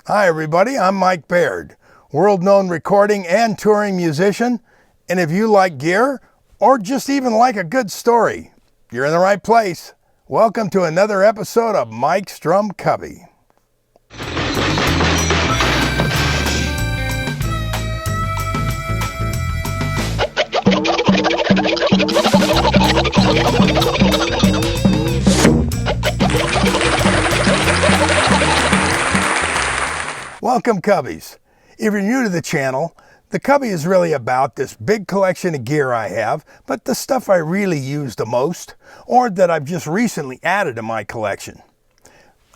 Hi everybody, I'm Mike Baird, world-known recording and touring musician, and if you like gear, or just even like a good story, you're in the right place. Welcome to another episode of Mike's Drum Cubby. Welcome Cubbies. If you're new to the channel, the Cubby is really about this big collection of gear I have, but the stuff I really use the most, or that I've just recently added to my collection.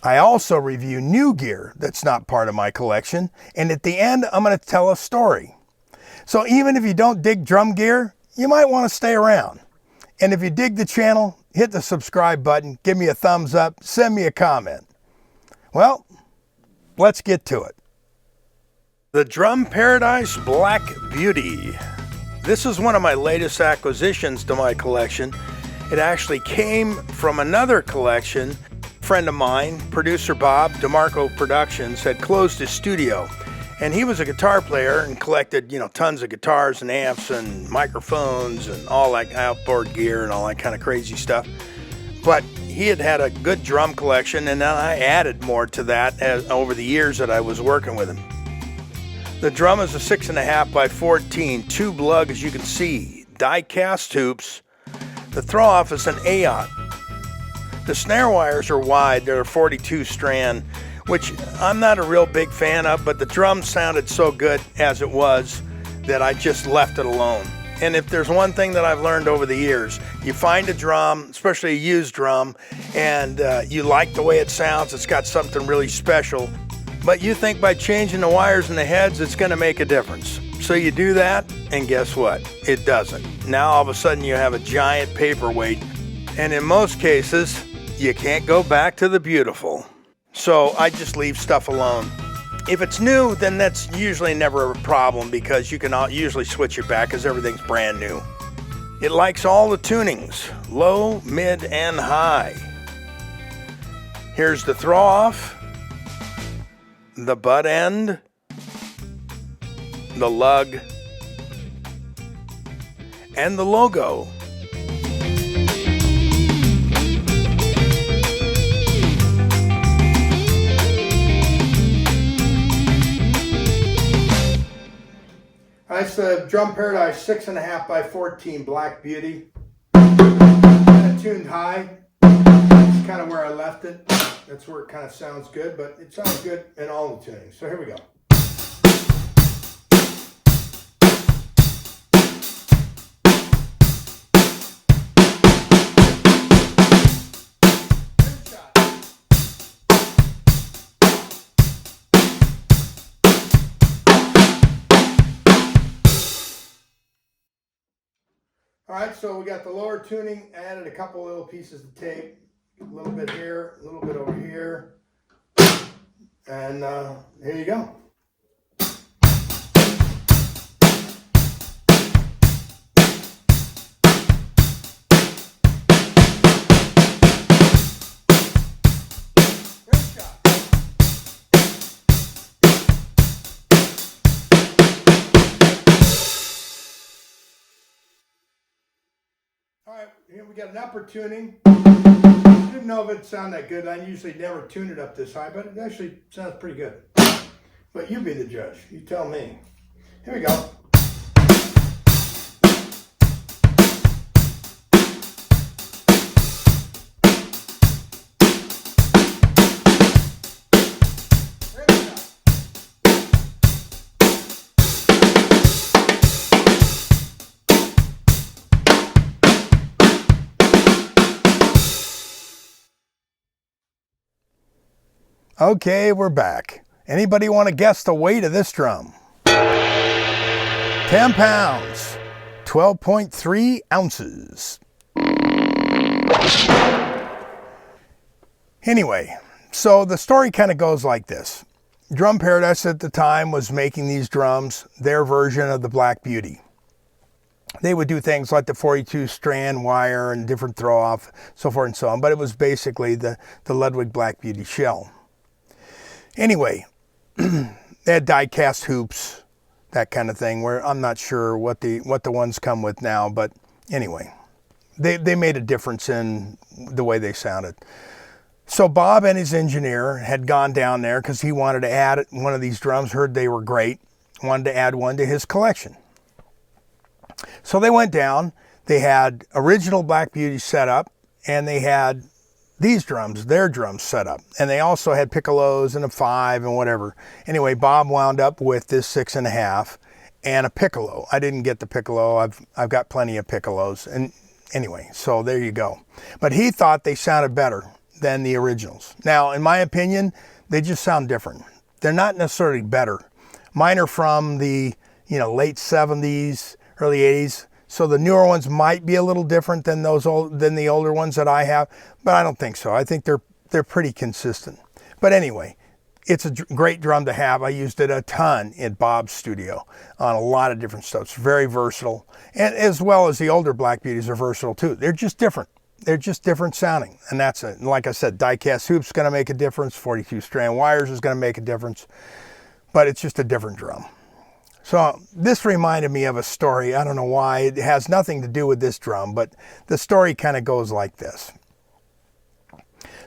I also review new gear that's not part of my collection, and at the end I'm going to tell a story. So even if you don't dig drum gear, you might want to stay around. And if you dig the channel, hit the subscribe button, give me a thumbs up, send me a comment. Well, let's get to it. The Drum Paradise Black Beauty. This is one of my latest acquisitions to my collection. It actually came from another collection. A friend of mine, producer Bob, DeMarco Productions, had closed his studio. And he was a guitar player and collected, tons of guitars and amps and microphones and all that outboard gear and all that kind of crazy stuff. But he had a good drum collection, and then I added more to that over the years that I was working with him. The drum is a 6.5 by 14 tube lug, as you can see, die-cast hoops. The throw-off is an AOT. The snare wires are wide, they're 42 strand, which I'm not a real big fan of, but the drum sounded so good as it was that I just left it alone. And if there's one thing that I've learned over the years, you find a drum, especially a used drum, and you like the way it sounds, it's got something really special, but you think by changing the wires and the heads, it's going to make a difference. So you do that, and guess what? It doesn't. Now all of a sudden you have a giant paperweight, and in most cases, you can't go back to the beautiful. So I just leave stuff alone. If it's new, then that's usually never a problem because you can usually switch it back because everything's brand new. It likes all the tunings, low, mid, and high. Here's the throw-off, the butt end, the lug, and the logo. That's the Drum Paradise 6.5 by 14 Black Beauty. Kind of tuned high. That's kind of where I left it. That's where it kind of sounds good, but it sounds good in all the tunings. So here we go. Alright, so we got the lower tuning, added a couple little pieces of tape, a little bit here, a little bit over here, and here you go. Alright, here we got an upper tuning. I didn't know if it sounded that good. I usually never tune it up this high, but it actually sounds pretty good. But you be the judge. You tell me. Here we go. Okay, we're back. Anybody want to guess the weight of this drum? 10 pounds, 12.3 ounces. Anyway, so the story kind of goes like this. Drum Paradise at the time was making these drums, their version of the Black Beauty. They would do things like the 42 strand wire and different throw off, so forth and so on, but it was basically the Ludwig Black Beauty shell. Anyway, They had die-cast hoops, that kind of thing, where I'm not sure what the ones come with now, but anyway, they made a difference in the way they sounded. So Bob and his engineer had gone down there because he wanted to add one of these drums, heard they were great, wanted to add one to his collection. So they went down, they had original Black Beauty set up, and they had these drums, their drums set up. And they also had piccolos and a 5 and whatever. Anyway, Bob wound up with this 6.5 and a piccolo. I didn't get the piccolo, I've got plenty of piccolos. And anyway, so there you go. But he thought they sounded better than the originals. Now, in my opinion, they just sound different. They're not necessarily better. Mine are from the late 70s, early 80s. So the newer ones might be a little different than the older ones that I have, but I don't think so. I think they're pretty consistent. But anyway, it's a great drum to have. I used it a ton in Bob's studio on a lot of different stuff. It's very versatile, and as well as the older Black Beauties are versatile too. They're just different. They're just different sounding, and that's it. And like I said, die-cast hoops is going to make a difference. 42 strand wires is going to make a difference, but it's just a different drum. So this reminded me of a story. I don't know why. It has nothing to do with this drum, but the story kind of goes like this.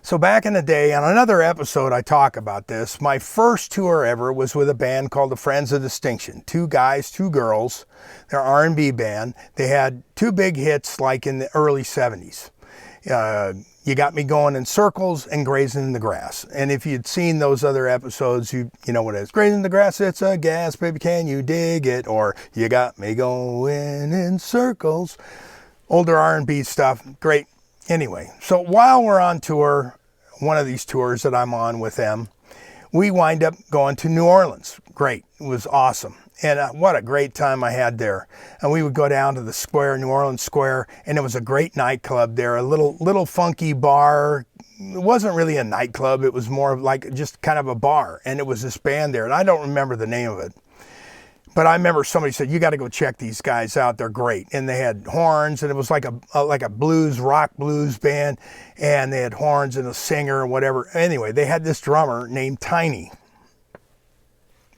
So back in the day, on another episode I talk about this, my first tour ever was with a band called the Friends of Distinction. 2 guys, 2 girls. They're R&B band. They had 2 big hits like in the early 70s. You Got Me Going in Circles and Grazing in the Grass. And if you'd seen those other episodes, you know what it is. Grazing in the grass, it's a gas, baby, can you dig it? Or You Got Me Going in Circles. Older R&B stuff, great. Anyway, so while we're on tour, one of these tours that I'm on with them, we wind up going to New Orleans. Great, it was awesome. And what a great time I had there. And we would go down to the square, New Orleans Square, and it was a great nightclub there, a little funky bar. It wasn't really a nightclub, it was more like just kind of a bar. And it was this band there, and I don't remember the name of it. But I remember somebody said, you got to go check these guys out, they're great. And they had horns, and it was like a blues, rock blues band, and they had horns and a singer and whatever. Anyway, they had this drummer named Tiny,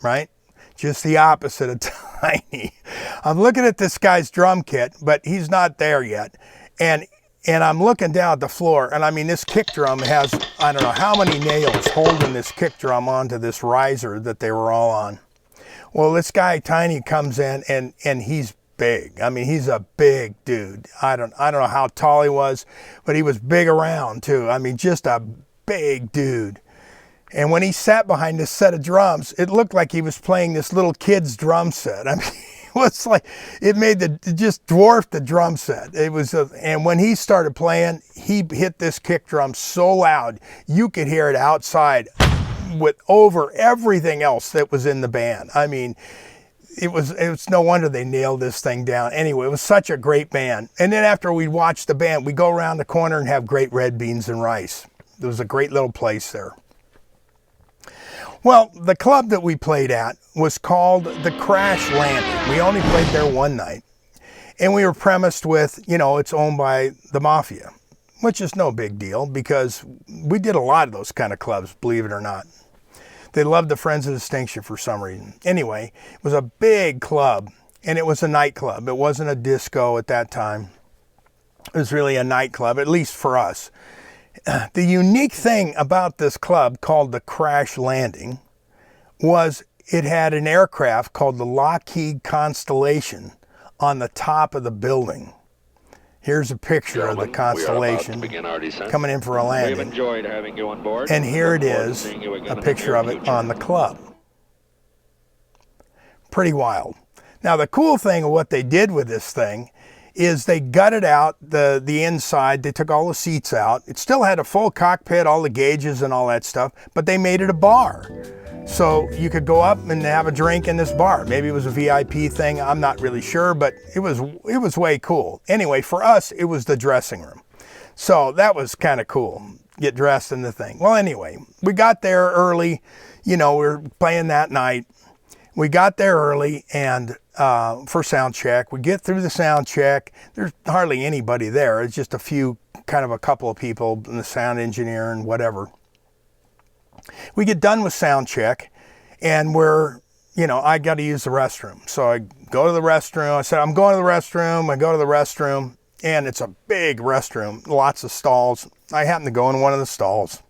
right? Just the opposite of Tiny. I'm looking at this guy's drum kit, but he's not there yet. And I'm looking down at the floor, and I mean, this kick drum has, I don't know how many nails holding this kick drum onto this riser that they were all on. Well, this guy Tiny comes in, and he's big. I mean, he's a big dude. I don't know how tall he was, but he was big around too. I mean, just a big dude. And when he sat behind this set of drums, it looked like he was playing this little kid's drum set. I mean, it was like, it just dwarfed the drum set. It was, and when he started playing, he hit this kick drum so loud, you could hear it outside with over everything else that was in the band. I mean, it was no wonder they nailed this thing down. Anyway, it was such a great band. And then after we watched the band, we go around the corner and have great red beans and rice. There was a great little place there. Well, the club that we played at was called the Crash Landing. We only played there one night. And we were premised with, it's owned by the mafia, which is no big deal because we did a lot of those kind of clubs, believe it or not. They loved the Friends of Distinction for some reason. Anyway, it was a big club, and it was a nightclub. It wasn't a disco at that time. It was really a nightclub, at least for us. The unique thing about this club called the Crash Landing was it had an aircraft called the Lockheed Constellation on the top of the building. Here's a picture of the Constellation coming in for a landing. We've enjoyed having you on board. And here it is, a picture of it on the club. Pretty wild. Now the cool thing of what they did with this thing is they gutted out the inside. They took all the seats out. It still had a full cockpit, all the gauges and all that stuff, but they made it a bar. So you could go up and have a drink in this bar. Maybe it was a VIP thing, I'm not really sure, but it was way cool. Anyway, for us, it was the dressing room. So that was kind of cool, get dressed in the thing. Well, anyway, we got there early. We were playing that night. We got there early and for sound check. We get through the sound check. There's hardly anybody there. It's just a couple of people and the sound engineer and whatever. We get done with sound check and I got to use the restroom. So I go to the restroom. I said, I'm going to the restroom. I go to the restroom, and it's a big restroom, lots of stalls. I happen to go in one of the stalls.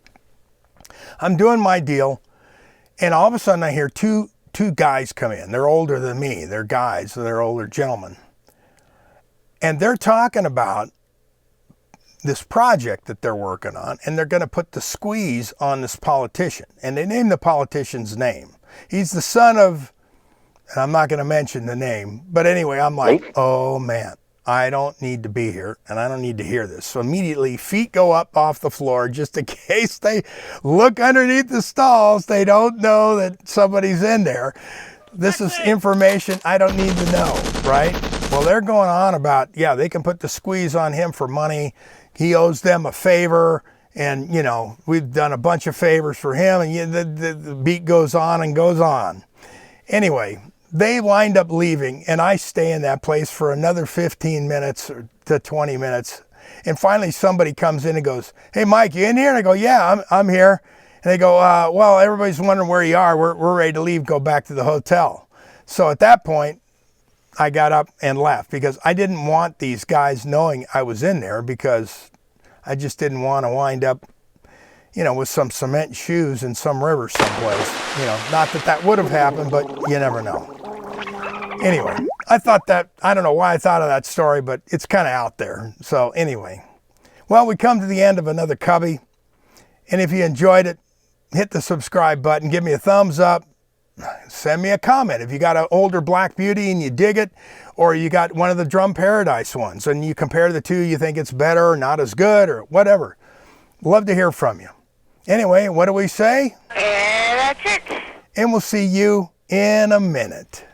I'm doing my deal, and all of a sudden I hear two guys come in. They're older than me. They're guys. They're older gentlemen. And they're talking about this project that they're working on, and they're going to put the squeeze on this politician. And they name the politician's name. He's the son of, and I'm not going to mention the name, but anyway, I'm like, oh man, I don't need to be here, and I don't need to hear this. So immediately, feet go up off the floor just in case they look underneath the stalls. They don't know that somebody's in there. This is information I don't need to know, right? Well, they're going on about, yeah, they can put the squeeze on him for money. He owes them a favor, and, we've done a bunch of favors for him, and the beat goes on and goes on. Anyway, they wind up leaving, and I stay in that place for another 15 minutes to 20 minutes. And finally, somebody comes in and goes, hey, Mike, you in here? And I go, yeah, I'm here. And they go, well, everybody's wondering where you are. We're ready to leave, go back to the hotel. So at that point, I got up and left because I didn't want these guys knowing I was in there, because I just didn't want to wind up, with some cement shoes in some river someplace. Not that would have happened, but you never know. Anyway, I don't know why I thought of that story, but it's kind of out there. So anyway, well, we come to the end of another Cubby. And if you enjoyed it, hit the subscribe button, give me a thumbs up, send me a comment. If you got an older Black Beauty and you dig it, or you got one of the Drum Paradise ones and you compare the two, you think it's better or not as good or whatever. Love to hear from you. Anyway, what do we say? That's it. And we'll see you in a minute.